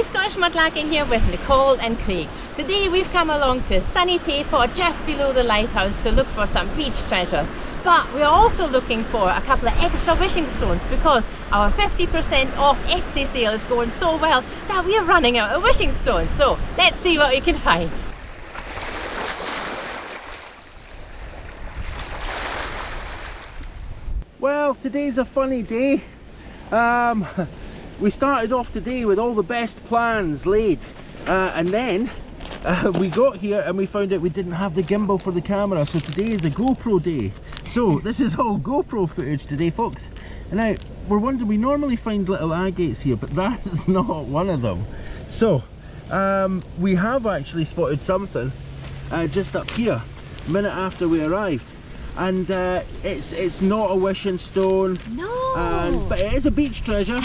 of Scottish Mudlarking here with Nicole and Craig. Today we've come along to a sunny Tayport just below the lighthouse to look for some beach treasures. But we're also looking for a couple of extra wishing stones because our 50% off Etsy sale is going so well that we're running out of wishing stones. So let's see what we can find. Well, today's a funny day. We started off today with all the best plans laid, and then we got here and we found out we didn't have the gimbal for the camera, so today is a GoPro day. So this is all GoPro footage today, folks. And now we're wondering, we normally find little agates here, but that's not one of them. So we have actually spotted something just up here a minute after we arrived. And it's not a wishing stone. No. But it is a beach treasure.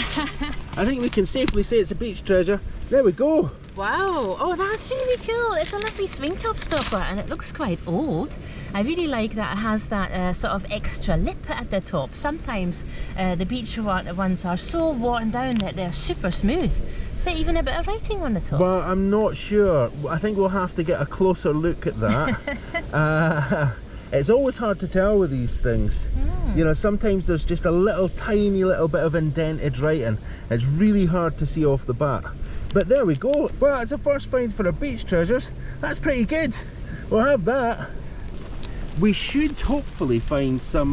I think we can safely say it's a beach treasure. There we go. Wow, oh that's really cool. It's a lovely swing top stopper and it looks quite old. I really like that it has that sort of extra lip at the top. Sometimes the beach ones are so worn down that they're super smooth. Is there even a bit of writing on the top? Well, I'm not sure. I think we'll have to get a closer look at that. It's always hard to tell with these things. You know, sometimes there's just a little tiny little bit of indented writing. It's really hard to see off the bat. But there we go. Well, it's a first find for our beach treasures. That's pretty good. We'll have that. We should hopefully find some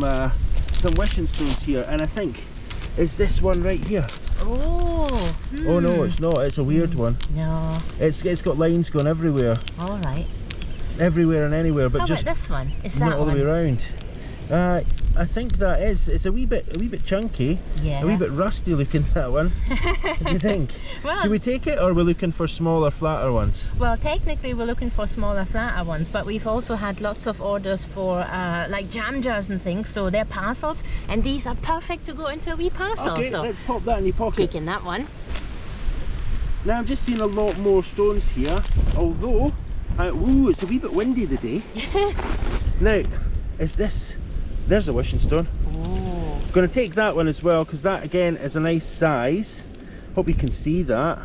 wishing stones here, and I think it's this one right here. Oh. Oh no, it's not. It's a weird one. No. It's got lines going everywhere. All right. Everywhere and anywhere, but how just about this one? Is that not all the way around. I think that is. It's a wee bit chunky. Yeah. A wee bit rusty looking, that one. What do you think? Well, should we take it, or are we looking for smaller, flatter ones? Well, technically we're looking for smaller, flatter ones, but we've also had lots of orders for like jam jars and things, so they're parcels, and these are perfect to go into a wee parcel. Okay, so let's pop that in your pocket. taking that one. Now I'm just seeing a lot more stones here, although ooh, it's a wee bit windy today. Now, is this? There's a wishing stone. Oh. I'm going to take that one as well, because that again is a nice size. Hope you can see that.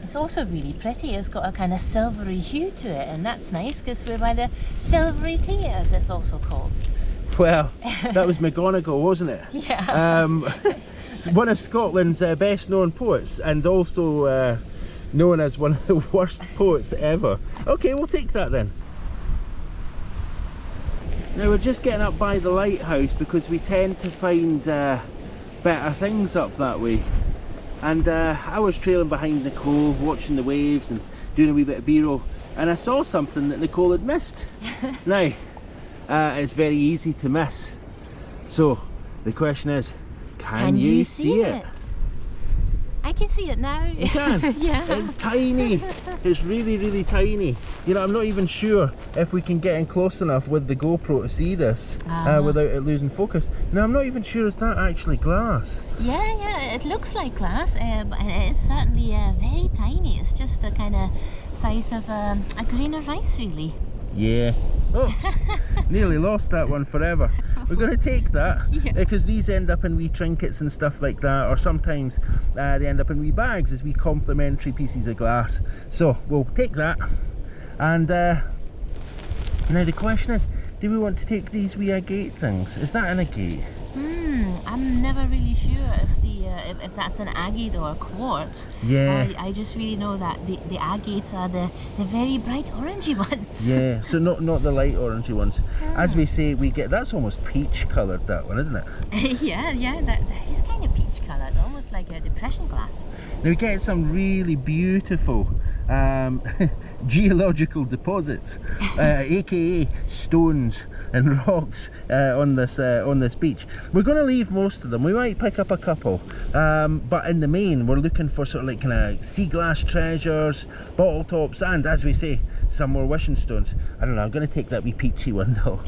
It's also really pretty. It's got a kind of silvery hue to it, and that's nice because we're by the silvery tea, as it's also called. Well, that was McGonagall, wasn't it? Yeah. One of Scotland's best known poets, and also known as one of the worst poets ever. Okay, we'll take that then. Now we're just getting up by the lighthouse because we tend to find better things up that way. And I was trailing behind Nicole, watching the waves and doing a wee bit of B-roll, and I saw something that Nicole had missed. Now, it's very easy to miss. So the question is, can you see it? I can see it now. You can? Yeah. It's tiny. It's really, really tiny. You know, I'm not even sure if we can get in close enough with the GoPro to see this without it losing focus. Now, I'm not even sure, is that actually glass? Yeah, it looks like glass, but it is certainly very tiny. It's just a kind of size of a grain of rice, really. Yeah. Oops. Nearly lost that one forever. We're going to take that because these end up in wee trinkets and stuff like that, or sometimes they end up in wee bags as wee complimentary pieces of glass. So we'll take that. And now the question is, do we want to take these wee agate things? Is that an agate? I'm never really sure if that's an agate or a quartz. Yeah. I just really know that the agates are the very bright orangey ones. Yeah, so not the light orangey ones. As we say, we get, that's almost peach coloured, that one, isn't it? yeah, that is kind of peach coloured, almost like a depression glass. Now we get some really beautiful geological deposits, aka stones and rocks on this beach. We're going to leave most of them. We might pick up a couple, but in the main we're looking for sort of like kind of sea glass treasures, bottle tops, and as we say, some more wishing stones. I don't know, I'm going to take that wee peachy one though.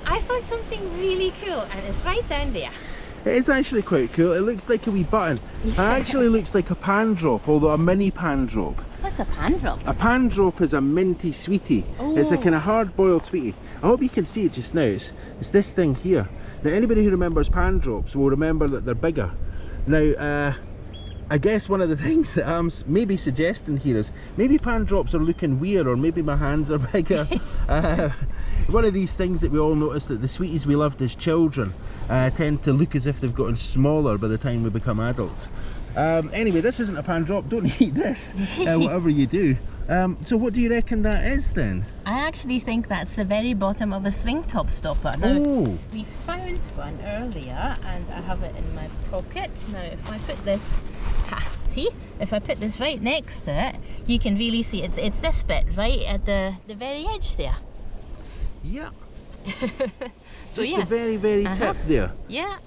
I found something really cool, and it's right down there. It is actually quite cool. It looks like a wee button. It actually looks like a pan drop, although a mini pan drop. What's a pan drop? A pan drop is a minty sweetie. Oh. It's a kind of hard boiled sweetie. I hope you can see it just now. It's this thing here. Now anybody who remembers pan drops will remember that they're bigger. Now, I guess one of the things that I'm maybe suggesting here is maybe pan drops are looking weird, or maybe my hands are bigger. One of these things that we all notice, that the sweeties we loved as children tend to look as if they've gotten smaller by the time we become adults. Anyway, this isn't a pan drop, don't eat this, whatever you do. So what do you reckon that is then? I actually think that's the very bottom of a swing top stopper. Now, we found one earlier and I have it in my pocket. Now if I put this, see? If I put this right next to it, you can really see it's this bit right at the very edge there. Yeah. So just yeah. the very tip there. Yeah.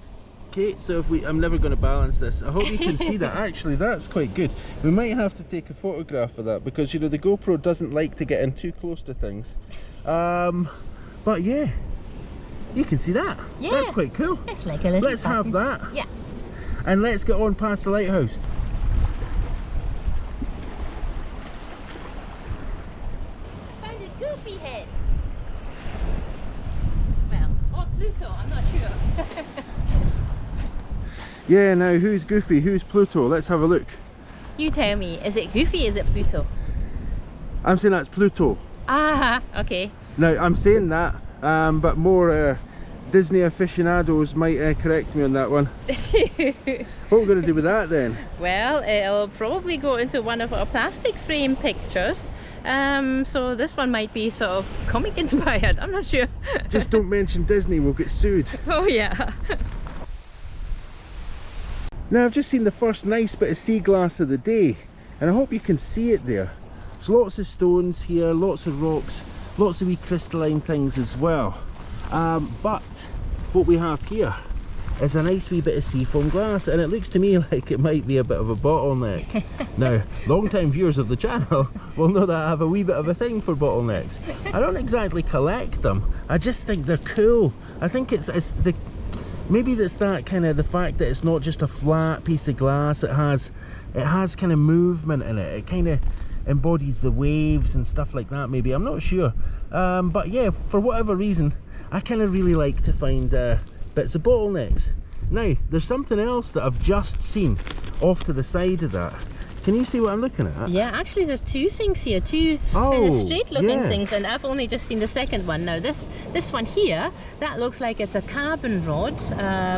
Okay, so if I'm never going to balance this. I hope you can see that. Actually, that's quite good. We might have to take a photograph of that, because you know the GoPro doesn't like to get in too close to things. But yeah, you can see that. Yeah. That's quite cool. It's like a little Let's have that. Yeah. And let's get on past the lighthouse. Found a goofy head. Well, or Pluto, I'm not sure. Yeah, now who's Goofy, who's Pluto? Let's have a look. You tell me, is it Goofy, is it Pluto? I'm saying that's Pluto. Ah, okay. Now, I'm saying that, but more Disney aficionados might correct me on that one. What are we going to do with that then? Well, it'll probably go into one of our plastic frame pictures. So this one might be sort of comic inspired, I'm not sure. Just don't mention Disney, we'll get sued. Oh yeah. Now I've just seen the first nice bit of sea glass of the day, and I hope you can see it there. There's lots of stones here, lots of rocks, lots of wee crystalline things as well. But what we have here is a nice wee bit of seafoam glass, and it looks to me like it might be a bit of a bottleneck. Now, long-time viewers of the channel will know that I have a wee bit of a thing for bottlenecks. I don't exactly collect them, I just think they're cool. I think it's the maybe that's that kind of the fact that it's not just a flat piece of glass. It has kind of movement in it. It kind of embodies the waves and stuff like that, maybe, I'm not sure. But yeah, for whatever reason, I kind of really like to find bits of bottlenecks. Now, there's something else that I've just seen off to the side of that. Can you see what I'm looking at? Yeah, actually there's two things here, two kind of straight looking things, and I've only just seen the second one. Now this one here, that looks like it's a carbon rod,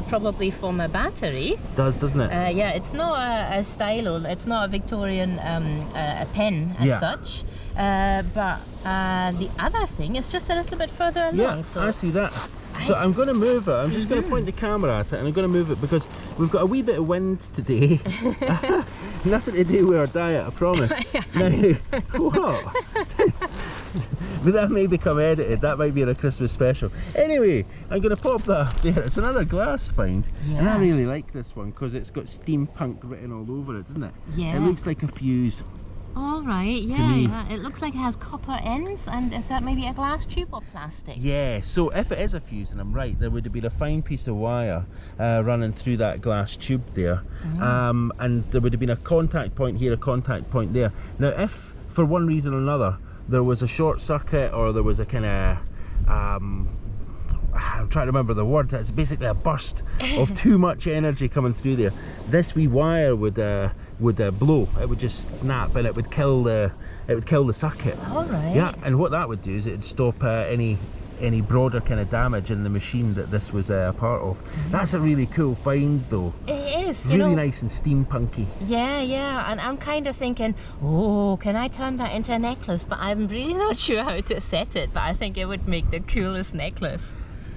probably from a battery. Doesn't it? Yeah, it's not a stylo, it's not a Victorian a pen as such, but the other thing is just a little bit further along. Yeah, so I see that. So I'm going to move it. I'm just going to point the camera at it, and I'm going to move it because we've got a wee bit of wind today. Nothing to do with our diet, I promise. Now, what? But that may become edited. That might be in a Christmas special. Anyway, I'm going to pop that up there. It's another glass find, and I really like this one because it's got steampunk written all over it, doesn't it? Yeah. It looks like a fuse. All right, yeah, it looks like it has copper ends, and is that maybe a glass tube or plastic? Yeah, so if it is a fuse, and I'm right, there would have been a fine piece of wire running through that glass tube there, and there would have been a contact point here, a contact point there. Now if for one reason or another there was a short circuit, or there was a kind of I'm trying to remember the word, it's basically a burst of too much energy coming through there, this wee wire would blow. It would just snap, and it would kill the circuit. All right. Yeah, and what that would do is it would stop any broader kind of damage in the machine that this was a part of. That's a really cool find though. It is, really nice and steampunky. Yeah, and I'm kind of thinking, oh, can I turn that into a necklace? But I'm really not sure how to set it, but I think it would make the coolest necklace.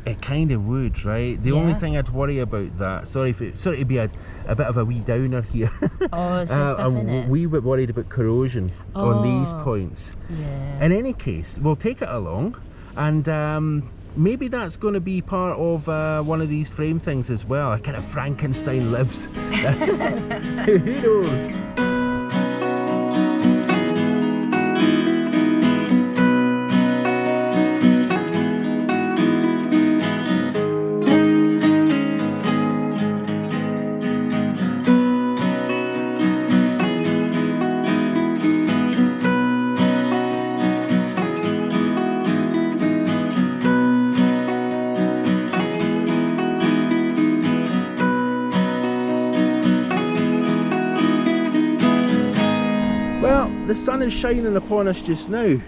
It kind of would, right? The only thing I'd worry about that, sorry to be a bit of a wee downer here. Oh, is there stuff in it? I'm a wee bit worried about corrosion on these points. Yeah. In any case, we'll take it along, and maybe that's going to be part of one of these frame things as well. A kind of Frankenstein lives. Who knows? the sun is shining upon us just now.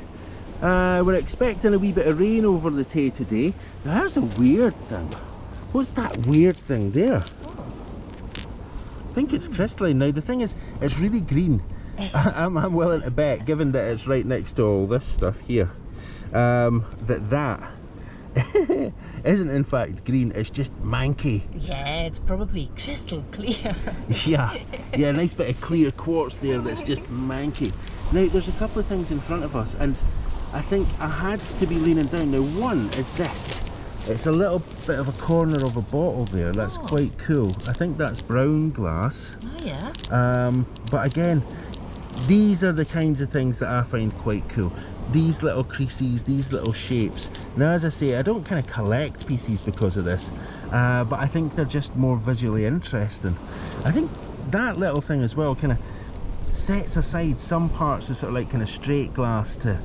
We're expecting a wee bit of rain over the Tay today. Now, there's a weird thing. What's that weird thing there? I think it's crystalline. Now the thing is, it's really green. I'm willing to bet, given that it's right next to all this stuff here, that isn't in fact green, it's just manky. Yeah, it's probably crystal clear. Yeah, nice bit of clear quartz there that's just manky. Now there's a couple of things in front of us, and I think I had to be leaning down. Now one is this. It's a little bit of a corner of a bottle there. That's quite cool. I think that's brown glass. Oh yeah. But again, these are the kinds of things that I find quite cool. These little creases, these little shapes. Now, as I say, I don't kind of collect pieces because of this, but I think they're just more visually interesting. I think that little thing as well kind of sets aside some parts of sort of like kind of straight glass to,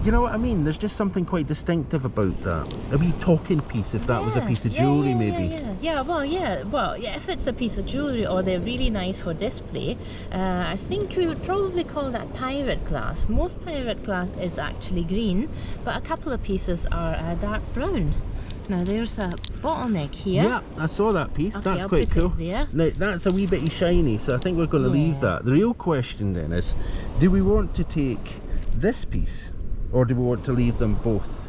you know what I mean? There's just something quite distinctive about that. A wee talking piece, if that was a piece of jewellery, maybe. Well, if it's a piece of jewellery or they're really nice for display, I think we would probably call that pirate glass. Most pirate glass is actually green, but a couple of pieces are dark brown. Now there's a bottleneck here. Yeah, I saw that piece. Okay, that's I'll quite put cool. it there. Now that's a wee bit shiny, so I think we're going to leave that. The real question then is, do we want to take this piece, or do we want to leave them both?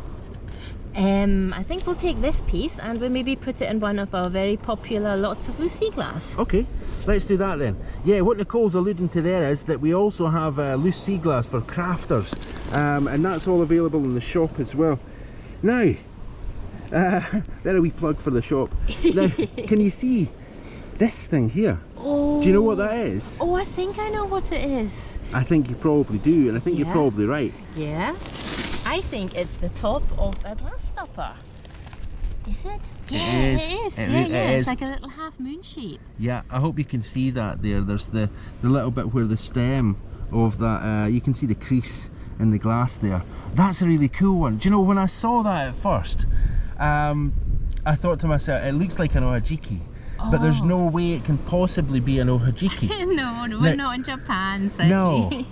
I think we'll take this piece and we'll maybe put it in one of our very popular lots of loose sea glass. Okay, let's do that then. Yeah, what Nicole's alluding to there is that we also have loose sea glass for crafters, and that's all available in the shop as well. Now, there a wee plug for the shop. Now, can you see this thing here? Oh. Do you know what that is? Oh, I think I know what it is. I think you probably do, and I think you're probably right. Yeah. I think it's the top of a glass stopper. Is it? Yeah, it is. It's like a little half moon shape. Yeah, I hope you can see that there. There's the little bit where the stem of that, you can see the crease in the glass there. That's a really cool one. Do you know, when I saw that at first, I thought to myself, it looks like an ohajiki. But there's no way it can possibly be an ohajiki. No, we're not in Japan, sadly. No.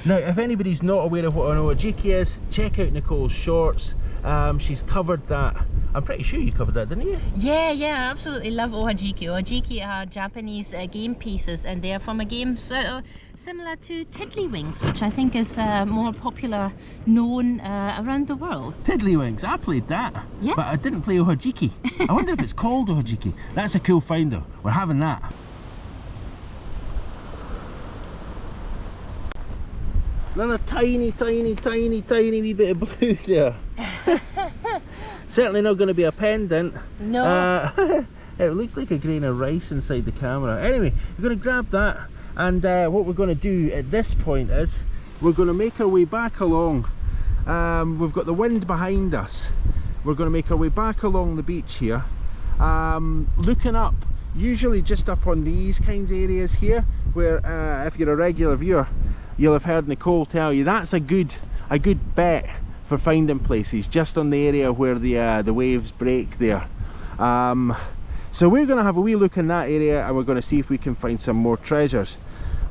Now, if anybody's not aware of what an ohajiki is, check out Nicole's shorts. She's covered that. I'm pretty sure you covered that, didn't you? Yeah, absolutely love ohajiki. Ohajiki are Japanese game pieces, and they are from a game similar to Tiddlywinks, which I think is more popular, known around the world. Tiddlywinks, I played that. Yeah. But I didn't play ohajiki. I wonder if it's called ohajiki. That's a cool find though. We're having that. Another tiny wee bit of blue there. Certainly not going to be a pendant. No. It looks like a grain of rice inside the camera. Anyway, we're going to grab that, and what we're going to do at this point is we're going to make our way back along. We've got the wind behind us. We're going to make our way back along the beach here, looking up, usually just up on these kinds of areas here, where if you're a regular viewer, you'll have heard Nicole tell you that's a good bet for finding places, just on the area where the waves break there. So we're going to have a wee look in that area, and we're going to see if we can find some more treasures.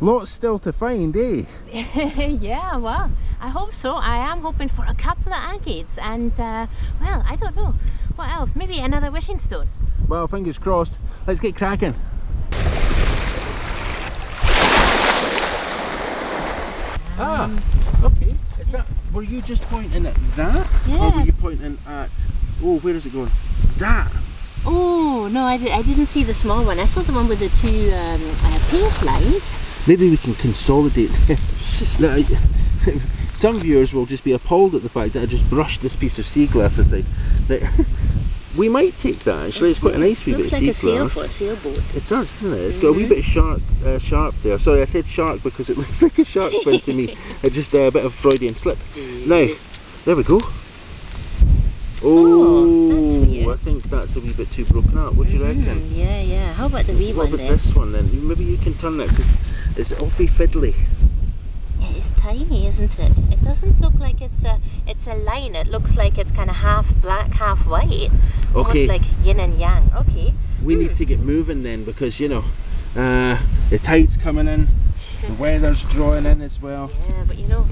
Lots still to find, eh? Yeah, well, I hope so. I am hoping for a couple of agates, and well, I don't know what else. Maybe another wishing stone. Well, fingers crossed. Let's get cracking. Okay. Is that, were you just pointing at that? Yeah. Or were you pointing at, oh, where is it going? That. Oh, no, I didn't see the small one. I saw the one with the two pink lines. Maybe we can consolidate. Now, some viewers will just be appalled at the fact that I just brushed this piece of sea glass aside. We might take that actually. It's quite a nice wee bit of sea glass. Looks like a sail for a sailboat. It does, doesn't it? It's got a wee bit of sharp there. Sorry, I said shark because it looks like a shark fin to me. It's just a bit of Freudian slip. Now, there we go. Oh, that's weird. I think that's a wee bit too broken up. What do you reckon? Yeah. How about the wee one then? What about this one then? Maybe you can turn that because it's awfully fiddly. Yeah, it's tiny, isn't it? It doesn't look like it's a line. It looks like it's kind of half black, half white. Okay. Almost like yin and yang. Okay. We need to get moving then, because you know the tide's coming in. The weather's drawing in as well. Yeah, but you know,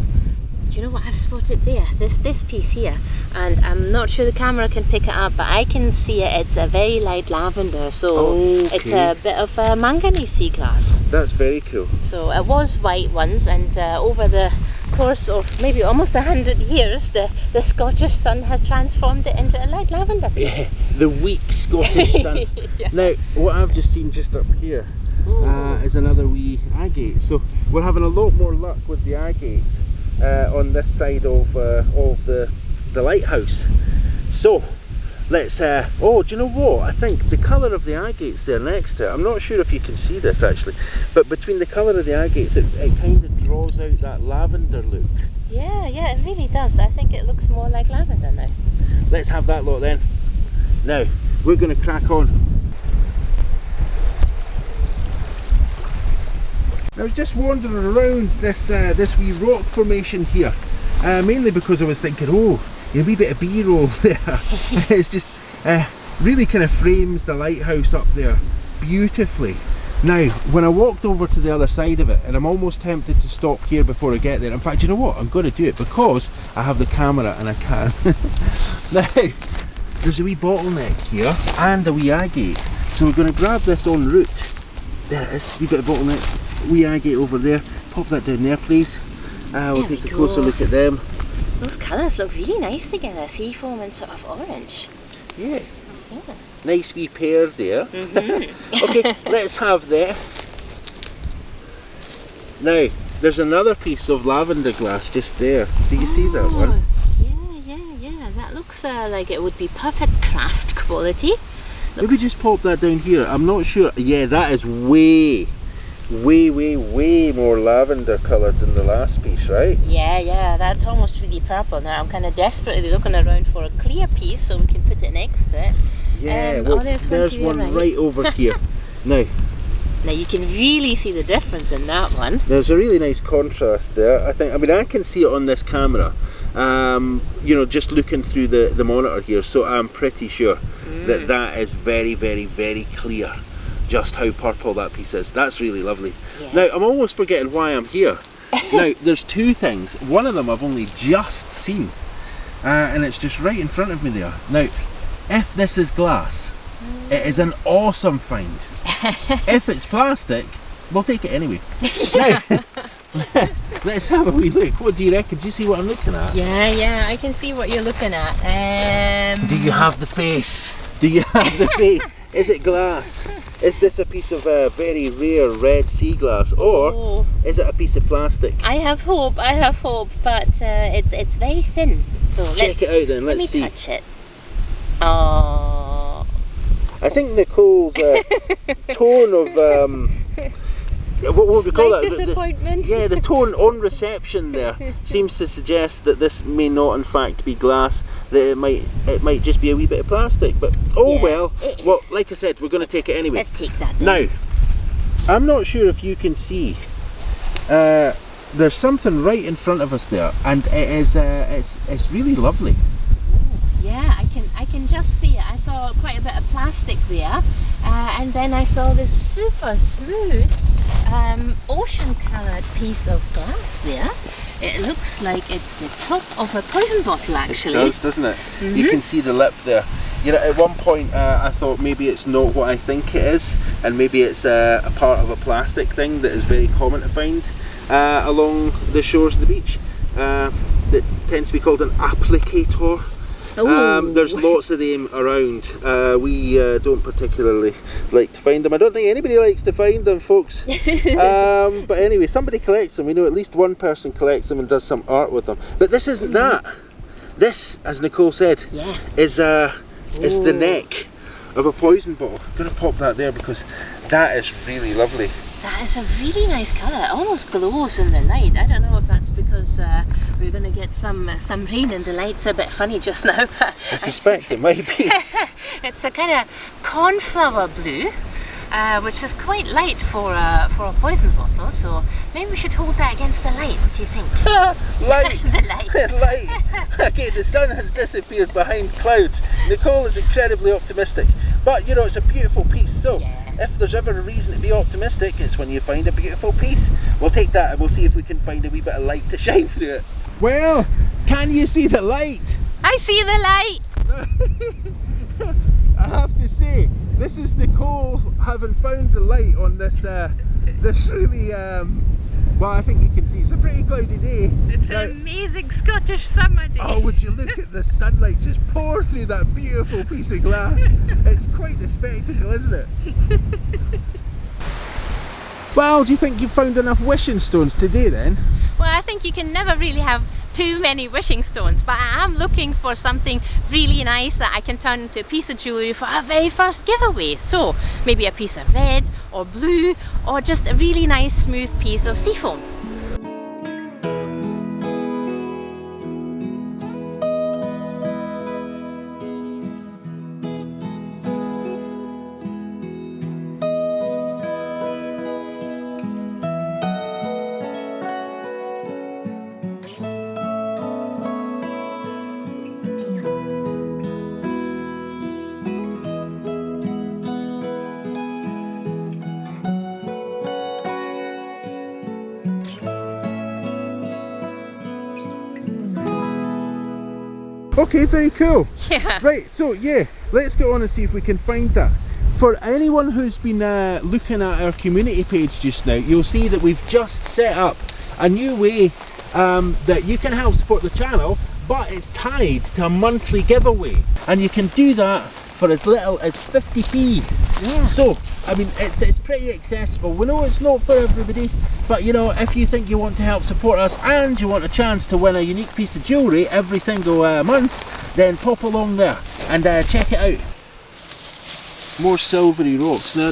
do you know what I've spotted there? This piece here, and I'm not sure the camera can pick it up, but I can see it. It's a very light lavender, so it's a bit of a manganese sea glass. That's very cool. So it was white once, and over the course of maybe almost 100 years, the Scottish sun has transformed it into a light lavender piece. Yeah, the weak Scottish sun. Yeah. Now, what I've just seen just up here is another wee agate. So we're having a lot more luck with the agates on this side of the lighthouse. So let's oh, do you know what, I think the colour of the agates there next to it, I'm not sure if you can see this actually, but between the colour of the agates, it kind of draws out that lavender look. Yeah, it really does. I think it looks more like lavender now. Let's have that lot then. Now we're going to crack on. I was just wandering around this wee rock formation here, mainly because I was thinking, oh, a wee bit of B-roll there. It's just really kind of frames the lighthouse up there beautifully. Now, when I walked over to the other side of it, and I'm almost tempted to stop here before I get there. In fact, you know what? I'm going to do it because I have the camera and I can. Now, there's a wee bottleneck here and a wee agate. So we're going to grab this en route. There it is, wee bit of bottleneck. Wee agate over there. Pop that down there, please. We'll take a closer look at them. Those colours look really nice together, seafoam and sort of orange. Yeah. Nice wee pair there. Okay, let's have that. Now, there's another piece of lavender glass just there. Do you see that one? Yeah. That looks like it would be perfect craft quality. Maybe just pop that down here. I'm not sure. Yeah, that is way more lavender coloured than the last piece, right? Yeah, that's almost really purple. Now I'm kind of desperately looking around for a clear piece so we can put it next to it. Yeah, well, there's one right over here. Now you can really see the difference in that one. There's a really nice contrast there. I mean, I can see it on this camera, you know, just looking through the monitor here, so I'm pretty sure that is very clear just how purple that piece is. That's really lovely. Yeah. Now, I'm almost forgetting why I'm here. Now, there's two things. One of them I've only just seen, and it's just right in front of me there. Now, if this is glass, it is an awesome find. If it's plastic, we'll take it anyway. Now, let's have a wee look. What do you reckon? Do you see what I'm looking at? Yeah, I can see what you're looking at. Do you have the faith? Do you have the faith? Is it glass? Is this a piece of very rare red sea glass, or is it a piece of plastic? I have hope, but it's very thin. So check it out then. Let's see. Let me touch it. Oh. I think Nicole's tone of what would we call that? Disappointment. Yeah, the tone on reception there seems to suggest that this may not in fact be glass, that it might just be a wee bit of plastic, but well, like I said, we're going to take it anyway. Let's take that then. Now, I'm not sure if you can see, there's something right in front of us there, and it is it's really lovely. Yeah, I can just see it. I saw quite a bit of plastic there, and then I saw this super smooth ocean coloured piece of glass there. It looks like it's the top of a poison bottle, actually. It does, doesn't it? You can see the lip there. You know, at one point I thought maybe it's not what I think it is, and maybe it's a part of a plastic thing that is very common to find along the shores of the beach. That tends to be called an applicator. There's lots of them around. We don't particularly like to find them. I don't think anybody likes to find them, folks. But anyway, somebody collects them. We know at least one person collects them and does some art with them. But this isn't that. This, as Nicole said, is the neck of a poison bottle. I'm going to pop that there because that is really lovely. That is a really nice colour. It almost glows in the light. I don't know if that's because we're going to get some rain and the light's a bit funny just now. But I suspect it might be. It's a kind of cornflower blue, which is quite light for a poison bottle. So maybe we should hold that against the light. What do you think? Light. The light. Light. Okay, the sun has disappeared behind clouds. Nicole is incredibly optimistic, but you know, it's a beautiful piece. So. Yeah. if there's ever a reason to be optimistic, it's when you find a beautiful piece. We'll take that and we'll see if we can find a wee bit of light to shine through it. Well, can you see the light? I see the light. I have to say, this is Nicole having found the light on this this really well, I think you can see it's a pretty cloudy day. It's an amazing Scottish summer day. Oh, would you look at the sunlight just pour through that beautiful piece of glass. It's quite the spectacle, isn't it? Well, do you think you've found enough wishing stones today then? Well, I think you can never really have too many wishing stones, but I am looking for something really nice that I can turn into a piece of jewellery for our very first giveaway. So maybe a piece of red or blue, or just a really nice smooth piece of seafoam. Okay, very cool. Yeah. Right, so yeah, let's go on and see if we can find that. For anyone who's been looking at our community page just now, you'll see that we've just set up a new way that you can help support the channel, but it's tied to a monthly giveaway, and you can do that for as little as 50p. Yeah. So, I mean, it's pretty accessible. We know it's not for everybody, but you know, if you think you want to help support us and you want a chance to win a unique piece of jewellery every single month, then pop along there and check it out. More silvery rocks. Now,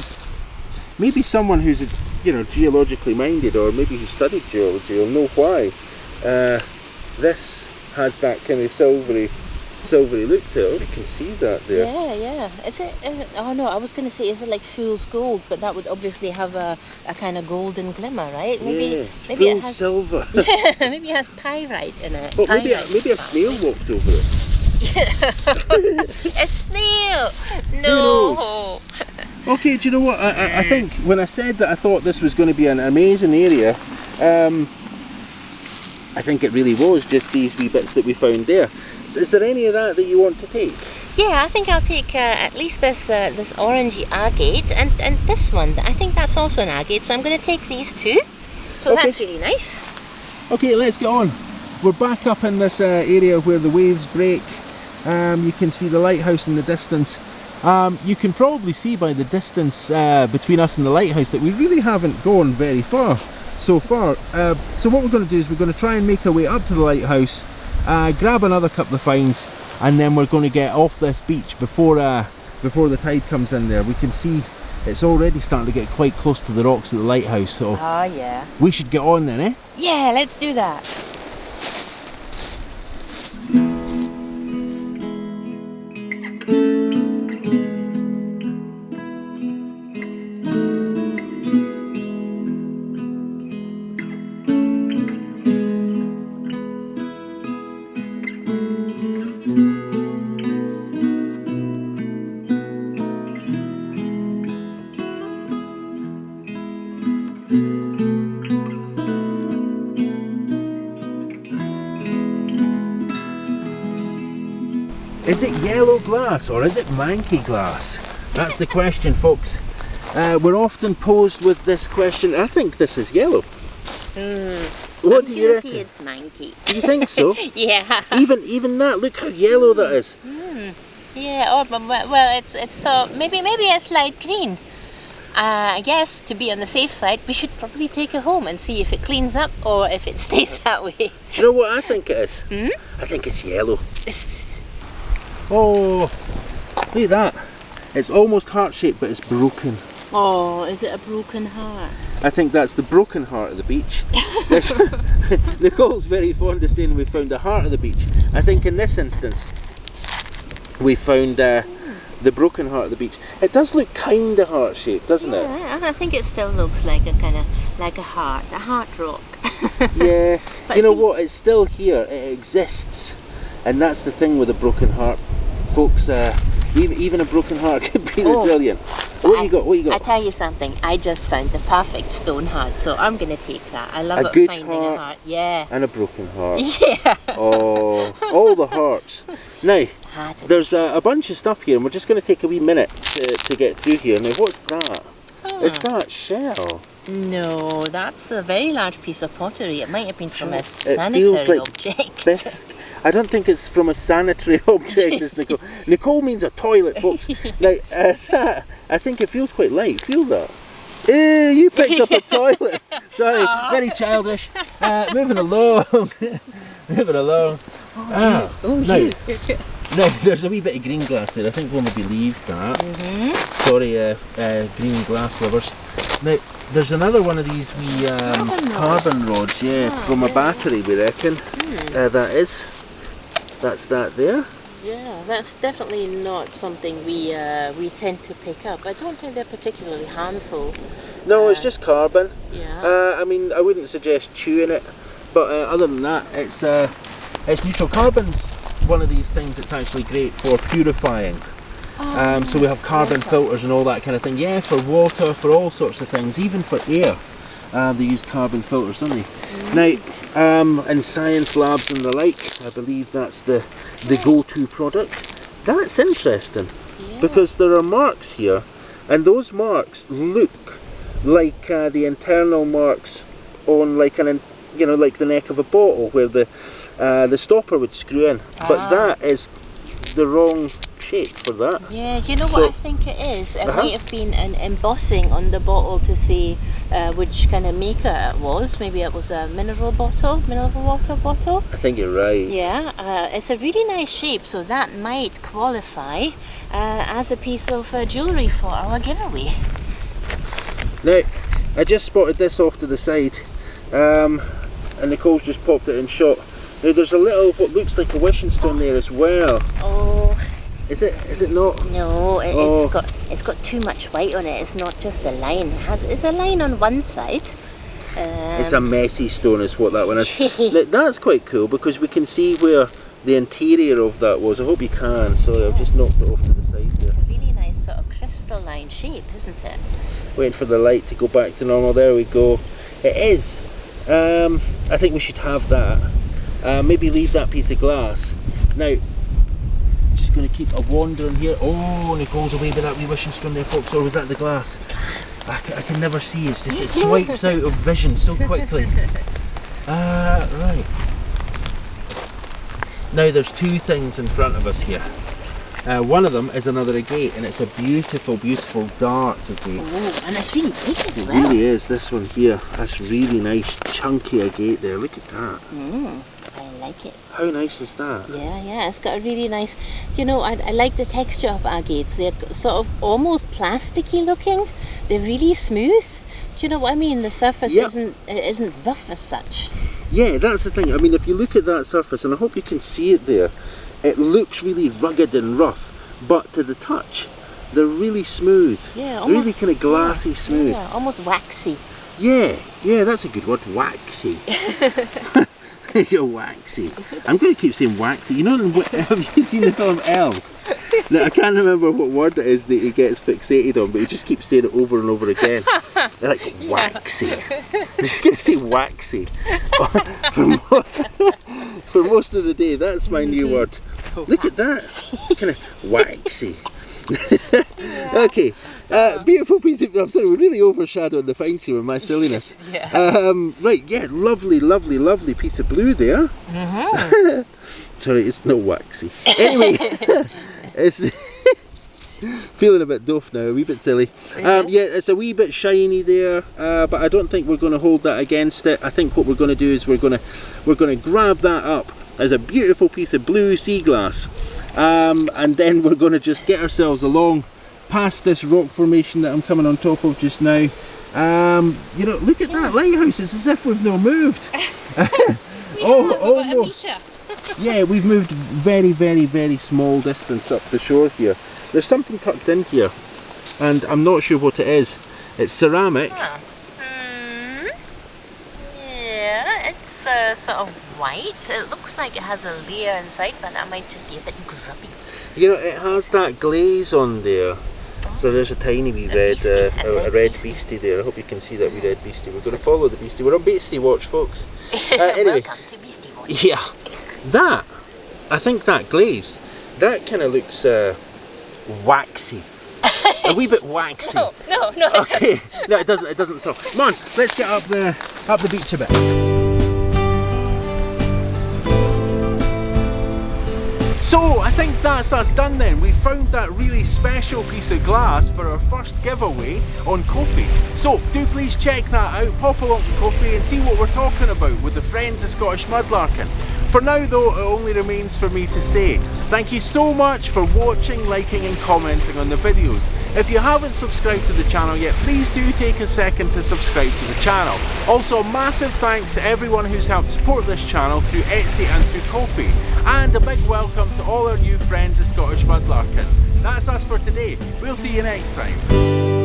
maybe someone who's, you know, geologically minded, or maybe who studied geology, will know why this has that kind of silvery look to it. You can see that there. Yeah. Is it? Oh no, I was going to say, is it like fool's gold? But that would obviously have a kind of golden glimmer, right? Maybe maybe it has silver. Yeah, maybe it has pyrite in it. But maybe a snail walked over it. A snail! No! Okay, do you know what? I think when I said that I thought this was going to be an amazing area, I think it really was just these wee bits that we found there. So is there any of that you want to take? Yeah, I think I'll take at least this orangey agate and this one. I think that's also an agate, so I'm going to take these two. So okay. That's really nice. Okay, let's get on. We're back up in this area where the waves break. You can see the lighthouse in the distance. You can probably see by the distance between us and the lighthouse that we really haven't gone very far so far. So what we're going to do is we're going to try and make our way up to the lighthouse, grab another couple of finds, and then we're going to get off this beach before the tide comes in there. We can see it's already starting to get quite close to the rocks at the lighthouse, so yeah, we should get on then, eh? Yeah, let's do that. Is it yellow glass or is it manky glass? That's the question, folks. We're often posed with this question. I think this is yellow. What do you reckon? It's manky. Do you think so? Yeah. Even that. Look how yellow that is. Yeah. Well, it's so maybe a slight green. I guess to be on the safe side, we should probably take it home and see if it cleans up or if it stays that way. Do you know what I think it is? I think it's yellow. Oh, look at that. It's almost heart-shaped, but it's broken. Oh, is it a broken heart? I think that's the broken heart of the beach. Nicole's very fond of saying we found the heart of the beach. I think in this instance, we found the broken heart of the beach. It does look kind of heart-shaped, doesn't it? I think it still looks like a heart rock. Yeah, but you know what? It's still here. It exists. And that's the thing with a broken heart, folks. Even a broken heart can be resilient. What you got? What you got? I tell you something. I just found the perfect stone heart, so I'm gonna take that. I love A it good finding heart a heart. Yeah. and a broken heart. Yeah. Oh, all the hearts. Now, there's a bunch of stuff here, and we're just going to take a wee minute to get through here. Now, what's that? Is that shell? No, that's a very large piece of pottery. It might have been from a It sanitary feels like object. bisque. I don't think it's from a sanitary object, is Nicole. Nicole means a toilet, folks. Now, that, I think it feels quite light. Feel that? Ew, you picked up a toilet. Sorry, very childish. Moving along. Moving along. Now, there's a wee bit of green glass there. I think we'll maybe leave that. Sorry, green glass lovers. Now, there's another one of these wee carbon rods, from a battery, we reckon. That is. That's that there. Yeah, that's definitely not something we tend to pick up. I don't think they're particularly harmful. No, it's just carbon. Yeah. I mean, I wouldn't suggest chewing it, but other than that, it's neutral. Carbon's one of these things that's actually great for purifying. So we have carbon filters and all that kind of thing. Yeah, for water, for all sorts of things, even for air. They use carbon filters, don't they? Now, in science labs and the like, I believe that's the go-to product. That's interesting, because there are marks here, and those marks look like the internal marks on like like the neck of a bottle, where the stopper would screw in. But that is the wrong shape for that. Yeah, you know what I think it is? It might have been an embossing on the bottle to say which kind of maker it was. Maybe it was a mineral water bottle. I think you're right. Yeah, it's a really nice shape, so that might qualify as a piece of jewellery for our giveaway. Now, I just spotted this off to the side, and Nicole's just popped it in shot. Now there's a little, what looks like a wishing stone there as well. Oh. Is it not? No, it's got too much white on it. It's not just a line. It's a line on one side. It's a messy stone is what that one is. Now, that's quite cool because we can see where the interior of that was. I hope you can. Sorry, I've just knocked it off to the side there. It's a really nice sort of crystalline shape, isn't it? Waiting for the light to go back to normal. There we go. It is. I think we should have that. Maybe leave that piece of glass. Now, just going to keep a wandering here. Oh, Nicole's away with that wee wishing stone there, folks. Or was that the glass? I can never see. It's just, it swipes out of vision so quickly. Right. Now, there's two things in front of us here. One of them is another agate, and it's a beautiful, beautiful dark agate. Oh, and it's really big as well. It really is. This one here, that's really nice, chunky agate there. Look at that. I like it. How nice is that? Yeah, it's got a really nice, you know, I like the texture of agates. They're sort of almost plasticky looking. They're really smooth. Do you know what I mean? The surface isn't rough as such. Yeah, that's the thing. I mean, if you look at that surface, and I hope you can see it there, it looks really rugged and rough, but to the touch, they're really smooth. Yeah, almost, really kind of glassy smooth. Yeah, almost waxy. Yeah, that's a good word, waxy. You're waxy. I'm going to keep saying waxy. You know, have you seen the film Elf? Now, I can't remember what word it is that he gets fixated on, but he just keeps saying it over and over again. They're like, waxy. I'm just going to say waxy. For most of the day, that's my new word. Look at that. It's kind of waxy. Okay. Beautiful piece of, I'm sorry, we're really overshadowing the pine tree with my silliness. Right, yeah, lovely, lovely, lovely piece of blue there. Sorry, it's not waxy. Anyway, it's feeling a bit doff now, a wee bit silly. Yeah, it's a wee bit shiny there, but I don't think we're going to hold that against it. I think what we're going to do is we're going to grab that up as a beautiful piece of blue sea glass, and then we're going to just get ourselves along past this rock formation that I'm coming on top of just now. You know, look at that lighthouse. It's as if we've not moved. Almost. Yeah, we've moved very, very, very small distance up the shore here. There's something tucked in here, and I'm not sure what it is. It's ceramic. Yeah, it's sort of white. It looks like it has a layer inside, but that might just be a bit grubby. You know, it has that glaze on there. So there's a tiny wee red, a red beastie there. I hope you can see that wee red beastie. We're going to follow the beastie. We're on Beastie Watch, folks. Anyway, Welcome to Beastie Watch. yeah, that, I think that glaze, that kind of looks waxy. A wee bit waxy. No. Okay, no, it doesn't at all. Come on, let's get up the beach a bit. So I think that's us done then. We found that really special piece of glass for our first giveaway on KoFi. So do please check that out, pop along to KoFi and see what we're talking about with the Friends of Scottish Mudlarking. For now though, it only remains for me to say thank you so much for watching, liking and commenting on the videos. If you haven't subscribed to the channel yet, please do take a second to subscribe to the channel. Also, a massive thanks to everyone who's helped support this channel through Etsy and through KoFi. And a big welcome to all our new friends of Scottish Mudlarking. That's us for today. We'll see you next time.